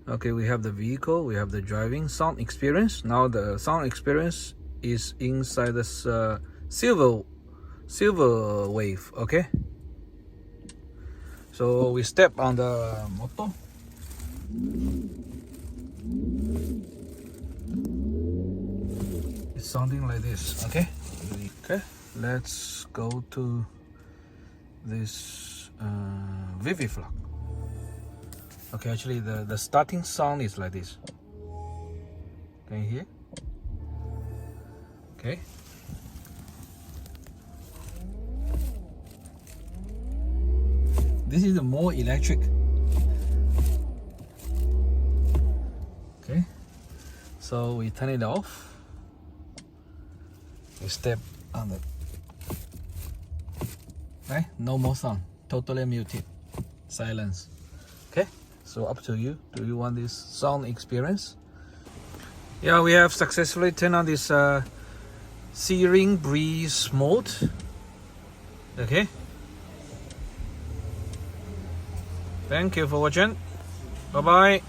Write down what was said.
Okay, we have the vehicle, we have the driving sound experience. Now the sound experience is inside this silver wave. Okay, so we step on the motor. It's sounding like this. Okay, let's go to this Vivid Flux. Okay, actually the starting sound is like this. Can you hear? Okay. This is more electric. Okay. So we turn it off. We step on the right? No more sound. Totally muted. Silence. Okay. So up to you. Do you want this sound experience? Yeah, we have successfully turned on this Serene Breeze mode. Okay. Thank you for watching. Bye bye.